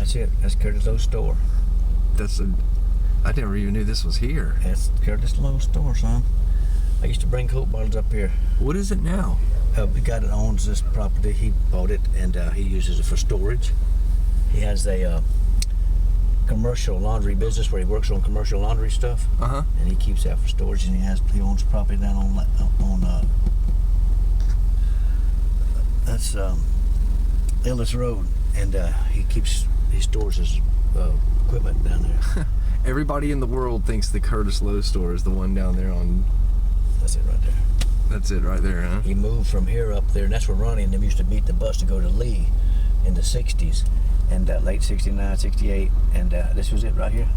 That's it. That's Curtis Lowe's store. I never even knew this was here. That's Curtis Lowe's store, son. I used to bring Coke bottles up here. What is it now? The guy that owns this property, he bought it, and he uses it for storage. He has a commercial laundry business where he works on commercial laundry stuff. And he keeps that for storage, and he owns property down on that's Ellis Road, and he stores his equipment down there. Everybody in the world thinks the Curtis Lowe store is the one down there on... That's it right there. That's it right there, huh? He moved from here up there, and that's where Ronnie and them used to beat the bus to go to Lee in the 60s, and late 69, 68, and this was it right here.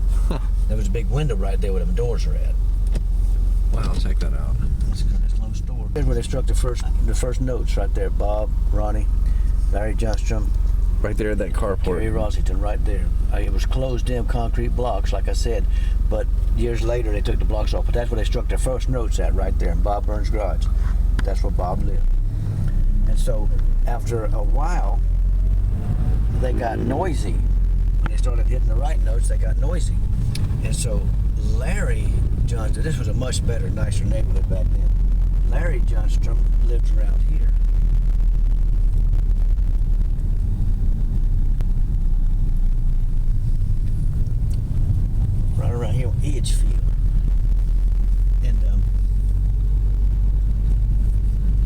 There was a big window right there where the doors are at. Wow, check that out. That's Curtis Lowe store. Here's where they struck the first notes right there. Bob, Ronnie, Larry Johnstrom. Right there at that carport. Gary Rosington, right there. It was closed-in concrete blocks, like I said, but years later they took the blocks off. But that's where they struck their first notes at, right there in Bob Burns' garage. That's where Bob lived. And so, after a while, they got noisy. When they started hitting the right notes, they got noisy. And so, Larry Johnstrom, this was a much better, nicer neighborhood back then. Larry Johnstrom lived around here. Right around here on Edgefield. And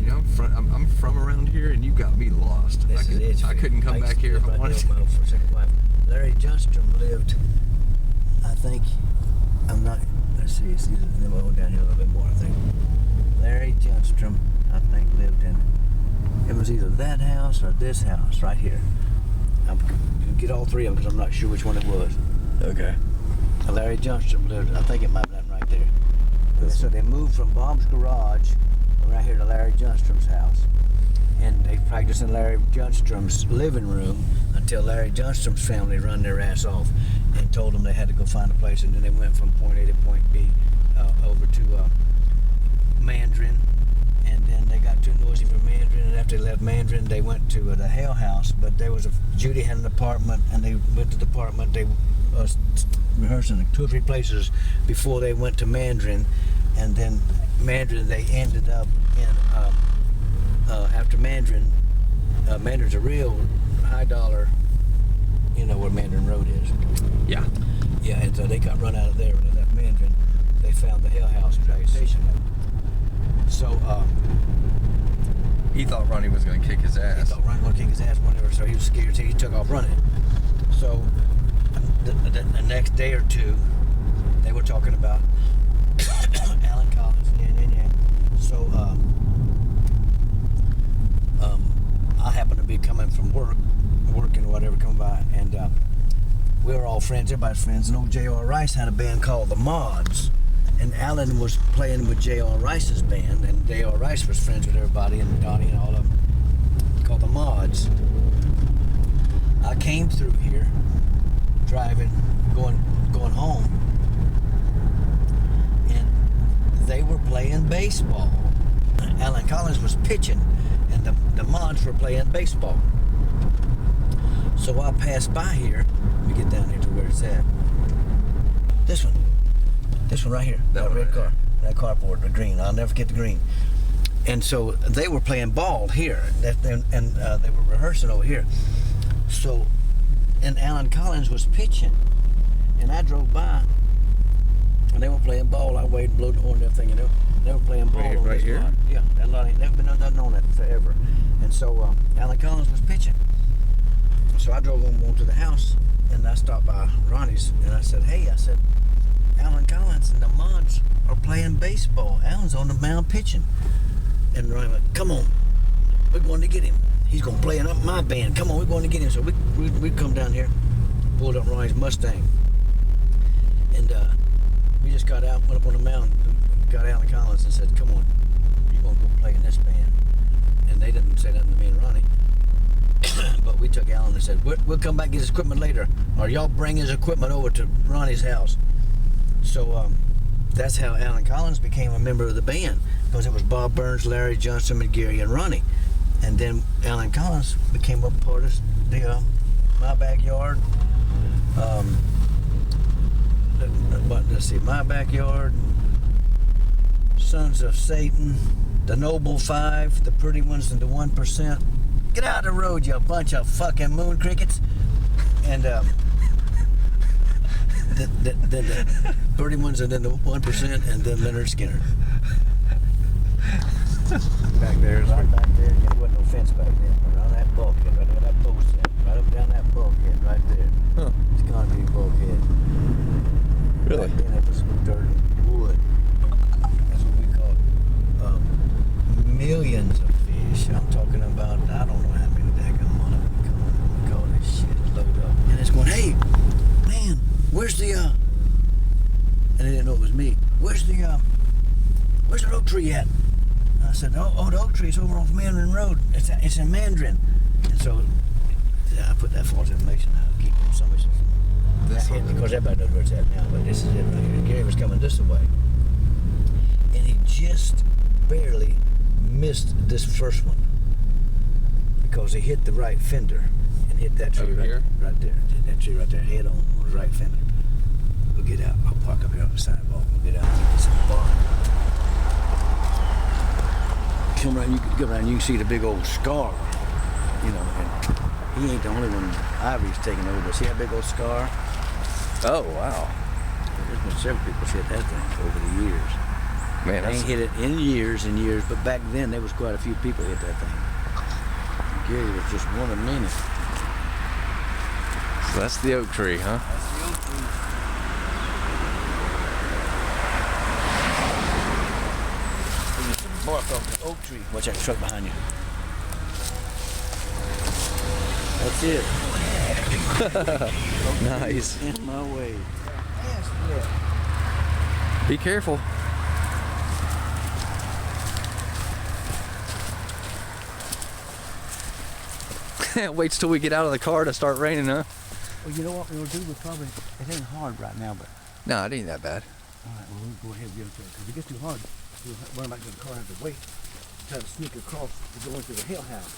you know, I'm from around here, and you got me lost. I couldn't come back here if I wanted to. For a second wife. Larry Johnstrom lived, I think, let's see, then we'll go down here a little bit more, I think. Larry Johnstrom, I think, lived in, it was either that house or this house right here. I'm going to get all three of them because I'm not sure which one it was. Okay. Larry Johnstrom lived, I think it might have been right there. So they moved from Bob's garage right here to Larry Johnstrom's house. And they practiced in Larry Johnstrom's living room until Larry Johnstrom's family run their ass off and told them they had to go find a place. And then they went from point A to point B over to Mandarin. And then they got too noisy for Mandarin. And after they left Mandarin, they went to the Hale House. But Judy had an apartment, and they went to the apartment. They rehearsing in 2 or 3 places before they went to Mandarin, and then Mandarin they ended up in after Mandarin. Mandarin's a real high dollar, you know where Mandarin Road is. Yeah. Yeah, and so they got run out of there when they left Mandarin. They found the Hale House place. So he thought Ronnie was going to kick his ass. He thought Ronnie was going to kick his ass whenever, so he was scared, so he took off running. So the next day or two, they were talking about Alan Collins. Yeah. So I happened to be coming from working or whatever, coming by, and we were all friends. Everybody's friends. And old J.R. Rice had a band called the Mods, and Alan was playing with J.R. Rice's band, and J.R. Rice was friends with everybody, and Donnie and all of them, called the Mods. I came through here driving, going home, and they were playing baseball. Alan Collins was pitching, and the Mods were playing baseball. So I passed by here. Let me get down here to where it's at. This one right here, that red car, that carport, the green. I'll never forget the green. And so they were playing ball here, and they were rehearsing over here. So, and Alan Collins was pitching, and I drove by, and they were playing ball. I waited, blew the horn and everything, and they were playing ball on right this here. lot. Yeah, that lot ain't never been nothing on it forever. And so Alan Collins was pitching. So I drove on to the house, and I stopped by Ronnie's, and I said, "Hey," I said, "Alan Collins and the Mods are playing baseball. Alan's on the mound pitching." And Ronnie went, "Come on, we're going to get him. He's going to play in my band. Come on, we're going to get him." So we come down here, pulled up Ronnie's Mustang, and we just got out, went up on the mound, got Alan Collins and said, "Come on, you're going to go play in this band." And they didn't say nothing to me and Ronnie. But we took Alan and said, we'll come back and get his equipment later, or y'all bring his equipment over to Ronnie's house. So that's how Alan Collins became a member of the band, because it was Bob Burns, Larry Johnstrom, and Gary and Ronnie. And then Alan Collins became a part of the My Backyard But let's see, My Backyard, Sons of Satan, The Noble Five, The Pretty Ones, and The 1%. Get out of the road, you bunch of fucking moon crickets. And the Pretty Ones, and then The 1%, and then Leonard Skinner. Back there is Right back there, there wasn't no fence back then. Around that bulkhead, right where that boat's at. Right up down that bulkhead, right there. Huh. It's concrete bulkhead. Really? Back then it was dirt and wood. That's what we call it. Millions of fish. I'm talking about, I don't know how many that come on. We call this shit load up. And it's going, hey, man, where's the, and they didn't know it was me. Where's the oak tree at? I said, oh, the oak tree is over off Mandarin Road. It's in Mandarin. And so I put that false information out to keep somebody from This that hit, one. because everybody knows where it's at now, but this is it right here. Gary was coming this way. And he just barely missed this first one because he hit the right fender and hit that tree Over here? right there. Hit that tree right there, head on the right fender. We'll get out. I'll park up here on the sidewalk. We'll get out and get some bar. Come around, you can go around, you can see the big old scar, you know, and he ain't the only one Ivory's taking over, but see that big old scar? Oh, wow. There's been several people hit that thing over the years. Man, They that's, ain't hit it in years and years, but back then there was quite a few people hit that thing. Gary was just one of many. so that's the oak tree, huh? That's the oak tree. There's some bark off the oak tree. Watch that truck behind you. That's it. Nice. In my way. Yes, yeah. Be careful. Waits till we get out of the car to start raining, huh? Well, you know what we'll do? We'll probably, it ain't hard right now, but. No, it ain't that bad. All right, well, we'll go ahead and give it to it. Because if it gets too hard, we'll run back to the car and have to wait. Try to sneak across to go into the hill house.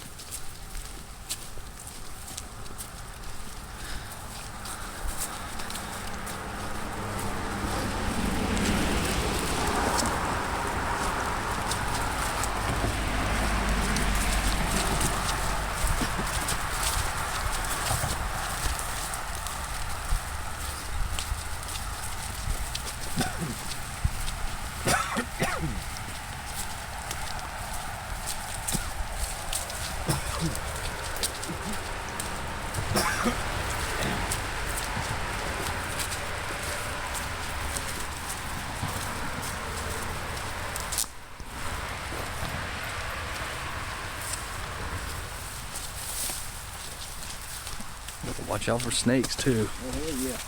Watch out for snakes, too. Oh, hell yeah.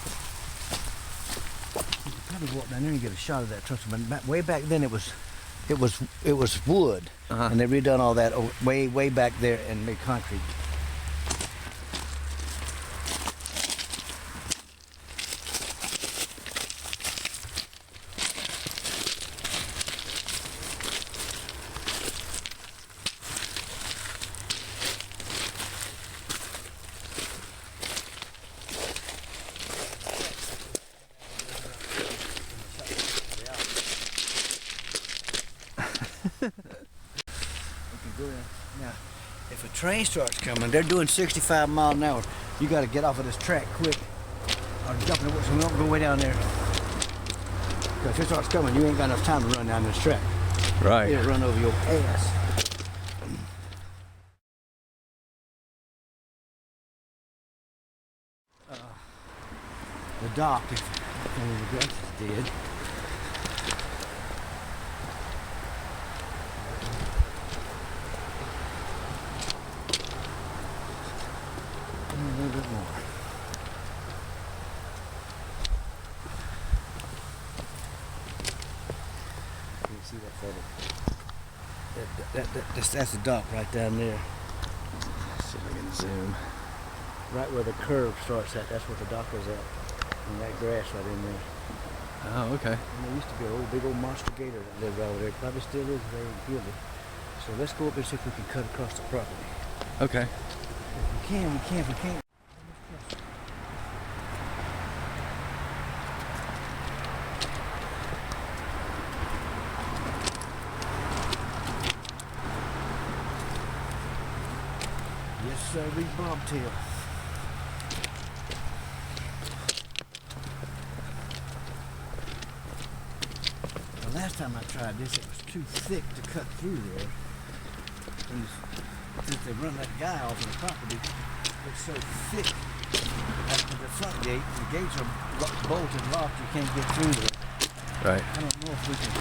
You could probably walk down there and get a shot of that truck. But way back then it was wood. Uh-huh. And they redone all that way back there and made concrete. Now, if a train starts coming, they're doing 65 miles an hour. You got to get off of this track quick, or jump in the woods, so we don't go way down there. Because if it starts coming, you ain't got enough time to run down this track. Right. It'll run over your ass. The dock, if any of the grass is dead. A little bit more. You can see that photo. That's the dock right down there. Let's see if I can zoom. Right where the curve starts at, that's where the dock is at. And that grass right in there. Oh, okay. And there used to be a big old monster gator that lived over there. Probably still is, very guilty. So let's go up and see if we can cut across the property. Okay. If we can, we can. If we can't. this wee bobtail. The last time I tried this, it was too thick to cut through there. Since they run that guy off of the property, it's so thick at the front gate. The gates are bolted, locked. You can't get through there. Right. I don't know if we can.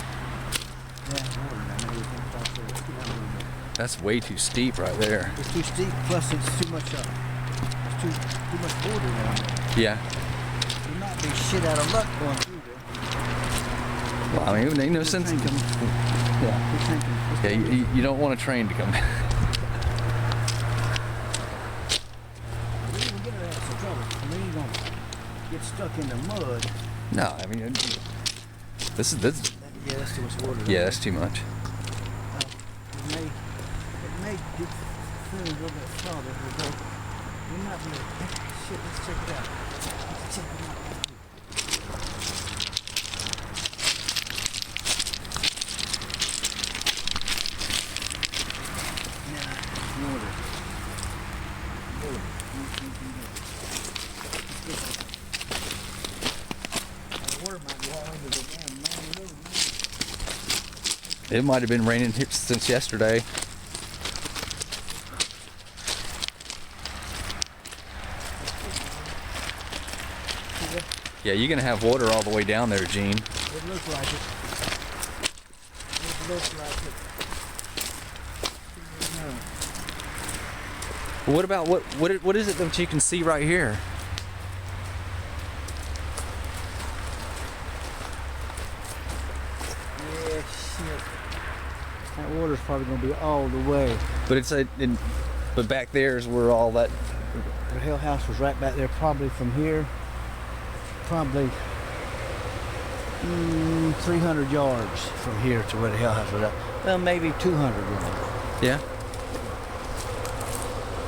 Yeah, water down there. We can cross there. Let's get down a little bit. That's way too steep right there. It's too steep. Plus, it's too much. It's too much water down there. Yeah. You might be shit out of luck going through there. Well, I mean, it ain't no sense. Yeah. Yeah, you don't want a train to come. We even get our ass in trouble. I mean, you gonna get stuck in the mud. No, I mean, this. Yeah, that's too much water. Yeah, that's too much. It may get through a little bit farther. We might be. Shit, let's check it out. Let's check it out. Water. Water might go all over the damn main road. It might have been raining here since yesterday. Yeah, you're gonna have water all the way down there, Gene. It looks like it. It looks like it. What about what is it that you can see right here? Yeah, shit. That water's probably gonna be all the way. But but back there is where all that. The Hell House was right back there, probably from here. Probably 300 yards from here to where the Hell House was at. Well, maybe 200 yards. Yeah.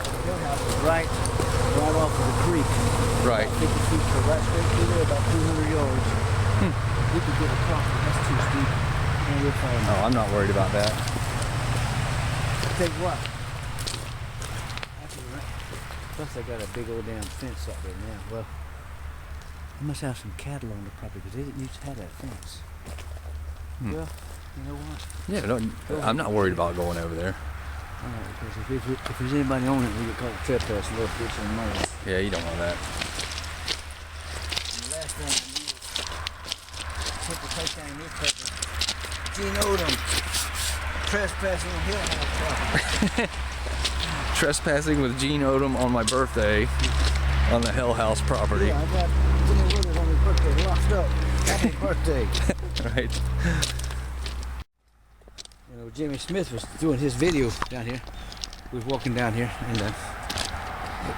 The Hell House was right off of the creek. Right. 50 feet, so right straight through there, about 200 yards. We could get across, but that's too steep. And we'll find Oh, I'm not worried about that. I'll tell you what. Plus, they got a big old damn fence up there now. Well, they must have some cattle on the property because they didn't used to have that fence. Well, you know what? Yeah, no, I'm not worried about going over there. Because if there's anybody on it, we get caught trespassing, they'll put some money. Yeah, you don't want that. And the last thing I knew, took the Touchdown newspaper. Gene Odom trespassing on Hill House property. Trespassing with Gene Odom on my birthday on the Hell House property. Yeah, I got Jimmy Williams on his birthday locked up. Happy birthday. Right. You know, Jimmy Smith was doing his video down here. We was walking down here, and it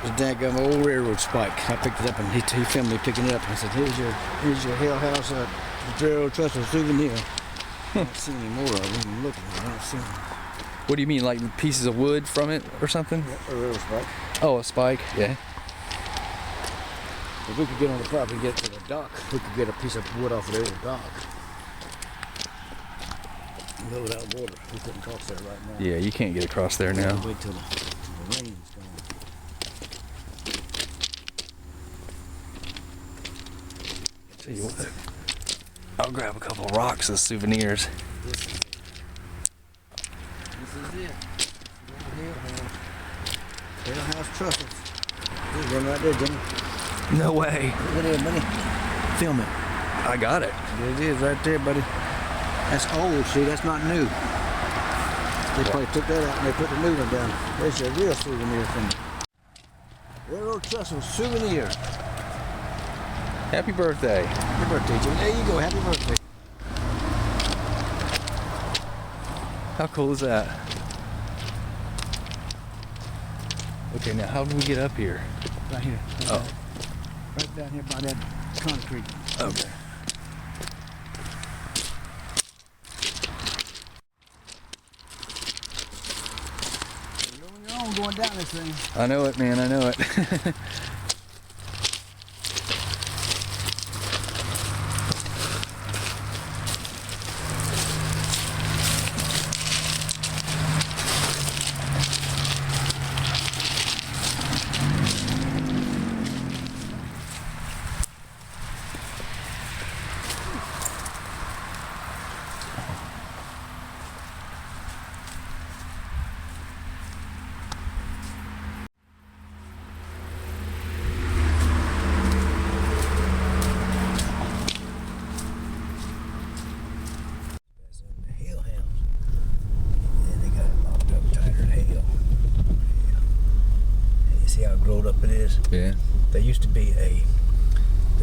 was daggum old railroad spike. I picked it up, and he filmed me picking it up. I said, "Here's your Hell House Railroad Trestle souvenir." I don't see any more of them. I'm looking, I don't see them. What do you mean, like pieces of wood from it or something? A railroad spike. Oh, a spike. Yeah. If we could get on the property and get to the dock, we could get a piece of wood off of the old dock. Go without water. We couldn't cross there right now. Yeah, you can't get across there now. Wait till the rain's gone. Tell you what, I'll grab a couple rocks as souvenirs. This is it. Hell House Truffles. There's one right there, Jimmy. No way. Look at there, buddy. Film it. I got it. There it is, right there, buddy. That's old, see, that's not new. They probably took that out and they put the new one down. There's a real souvenir from me. Railroad Trestle souvenir. Happy birthday. Happy birthday, Jimmy. There you go, happy birthday. How cool is that? Okay, now how do we get up here? Right here. Oh. Right down here by that concrete. Okay. You're on your own going down this thing. I know it, man. I know it. See how grown up it is? Yeah. There used to be they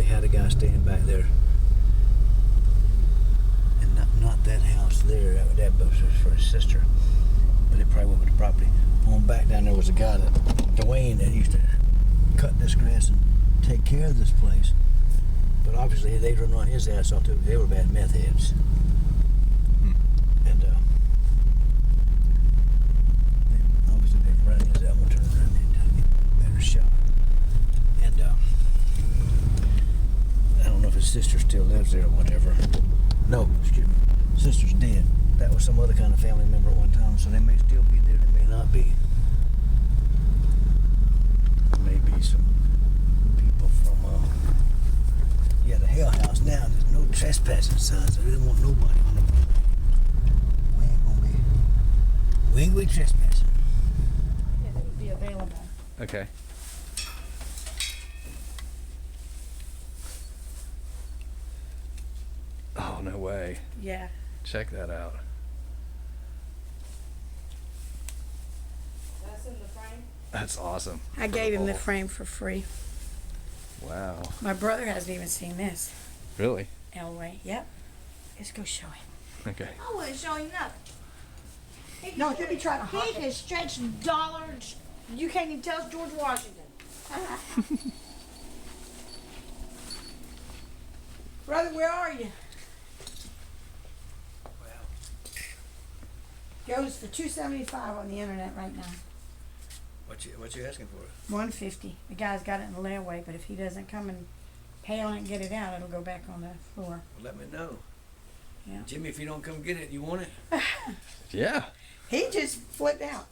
had a guy staying back there. And not that house there, that was for his sister. But it probably went with the property. On back down there was a guy, Dwayne, that used to cut this grass and take care of this place. But obviously they run on his ass off too. They were bad meth heads. And obviously they ran his ass. I'm gonna turn around and get a better shot. And I don't know if his sister still lives there or whatever. No, excuse me. Sister's dead. That was some other kind of family member at one time, so they may still be there, they may not be. There may be some people from the Hell House now. There's no trespassing signs, so they don't want nobody on the property. We ain't gonna be trespassing. If it would be available. Okay. Oh, no way. Yeah. Check that out. That's in the frame? That's awesome. I gave him the frame for free. Wow. My brother hasn't even seen this. Really? Elway. Yep. Let's go show him. Okay. I wouldn't show him nothing. No, he'll be trying to hide He can stretch dollars. You can't even tell it's George Washington. Brother, where are you? Goes for $275 on the internet right now. What you asking for? $150. The guy's got it in the layaway, but if he doesn't come and pay on it and get it out, it'll go back on the floor. Well, let me know. Yeah. Jimmy, if you don't come get it, you want it? Yeah. He just flipped out.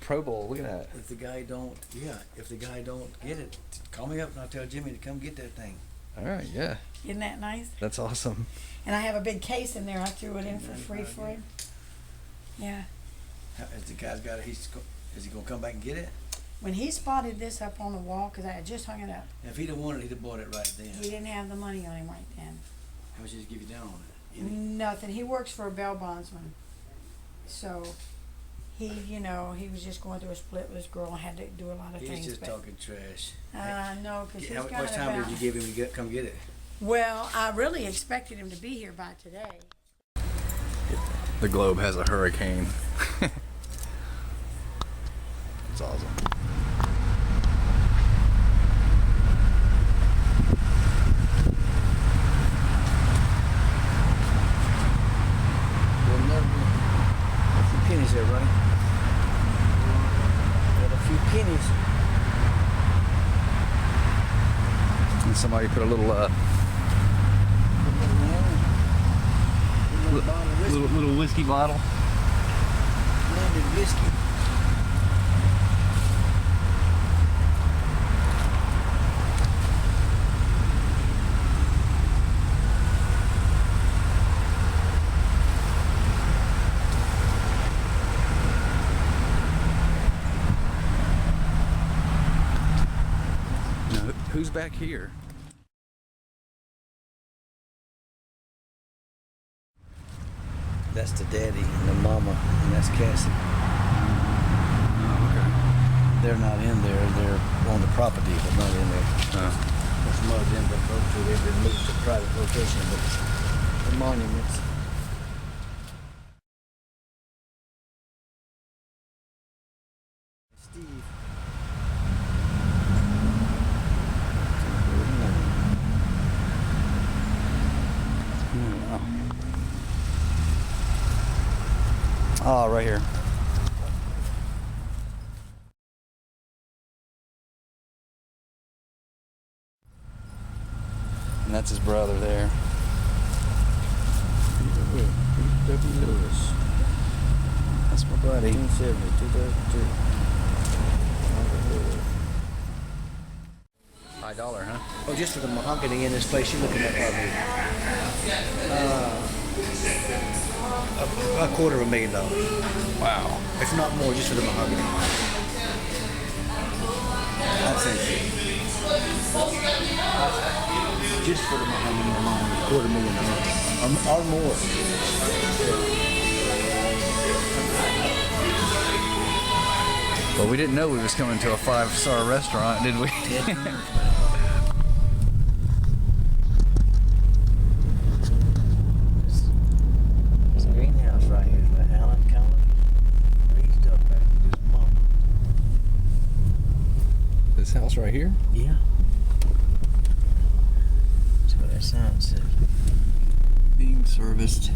Pro Bowl, look at that. If the guy don't get it, call me up and I'll tell Jimmy to come get that thing. All right, yeah. Isn't that nice? That's awesome. And I have a big case in there. I threw it in for free for him. Yeah. If the guy's got it, is he gonna come back and get it? When he spotted this up on the wall, because I had just hung it up, If he'd have wanted it, he'd have bought it right then. he didn't have the money on him right then. How much did he give you down on it? Any? Nothing. He works for a bail bondsman. So he was just going through a split with his girl and had to do a lot of things. He's just but, talking trash. no, because he's How got much time about, did you give him to come get it? Well, I really expected him to be here by today. The globe has a hurricane. It's awesome. Well, never. A few pennies there, Ronnie. Got a few pennies. And somebody put a little little whiskey bottle. London whiskey. Now, who's back here? That's the daddy and the mama, and that's Cassie. Oh, okay. They're not in there. They're on the property, but not in there. Oh. There's some other them that go to. They've been moved to private location, but it's the monuments. Steve. Wow. Oh, right here. And that's his brother there. W. Lewis. That's my buddy. 1970, 2002. $5, huh? Oh, just for the mahogany in this place, you're looking at probably a $250,000. Wow. If not more, just for the mahogany. That's it. Just for the mahogany alone, $250,000 or more. Well, we didn't know we was coming to a 5-star restaurant, did we? This greenhouse right here is where Alan Collins raised up at with his mom. This house right here? Yeah. That's what that sign says. Being serviced.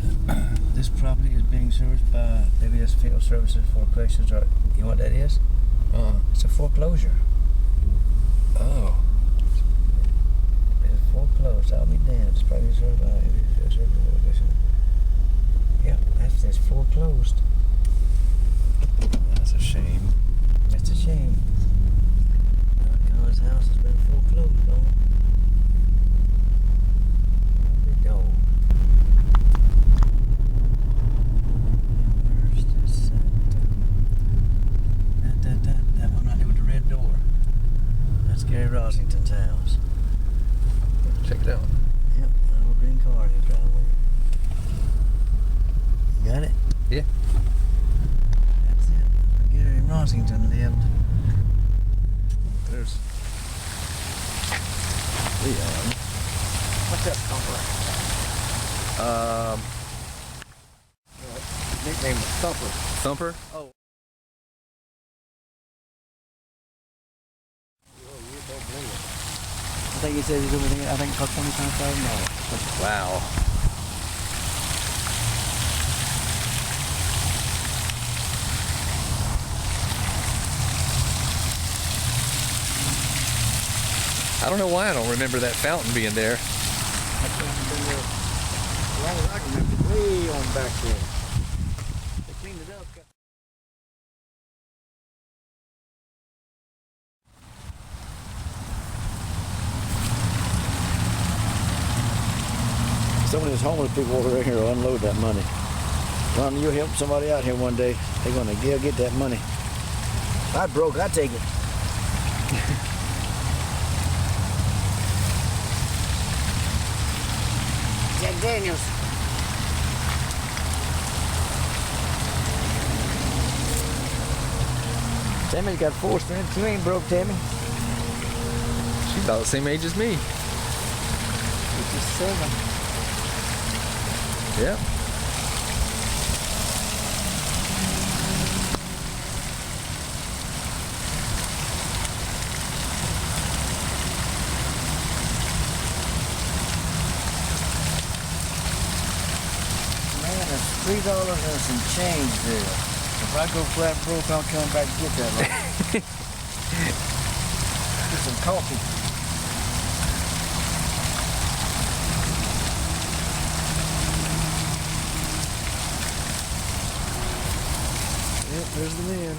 This property is being serviced by WS Field Services for Collections. Or you know what that is? It's a foreclosure. Oh. It's foreclosed. I'll be damned. It's probably served by WS Field Services. Yep, that's foreclosed. That's a shame. It's a shame. Collins' house has been foreclosed on. Big dog. Where's this? That one right there with the red door. That's Gary Rosington's house. Check it out. Yep, that old green car in his driveway. You got it? Yeah. That's it. Where Gary Rosington lived. There's Leon. What's that Thumper? Nickname was Thumper. Thumper? Oh. I think he said he's over there. I think for $25,000. Wow. I don't know why I don't remember that fountain being there. That fountain been there as long as I can remember. Way on back there. They cleaned it up. Some of these homeless people over here will unload that money. Ron, you'll help somebody out here one day. They're gonna get that money. If I broke, I'd take it. Jack Daniels. Tammy's got 4 strengths. You ain't broke, Tammy. She's about the same age as me. She's just 7. Yeah. Man, it's $3 and some change there. If I go flat broke, I'll come back and get that one. Get some coffee. Yep, there's the man.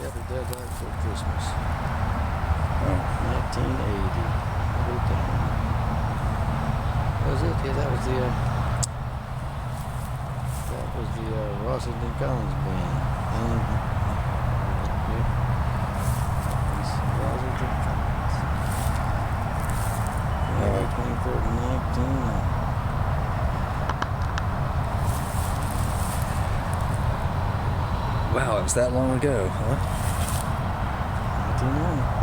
Happy Deadline for Christmas. Oh, 1980. That was it. Yeah, that was the Washington Collins band. Yep. Washington Collins. January 23rd, 1990. Wow, it was that long ago, huh? 1990.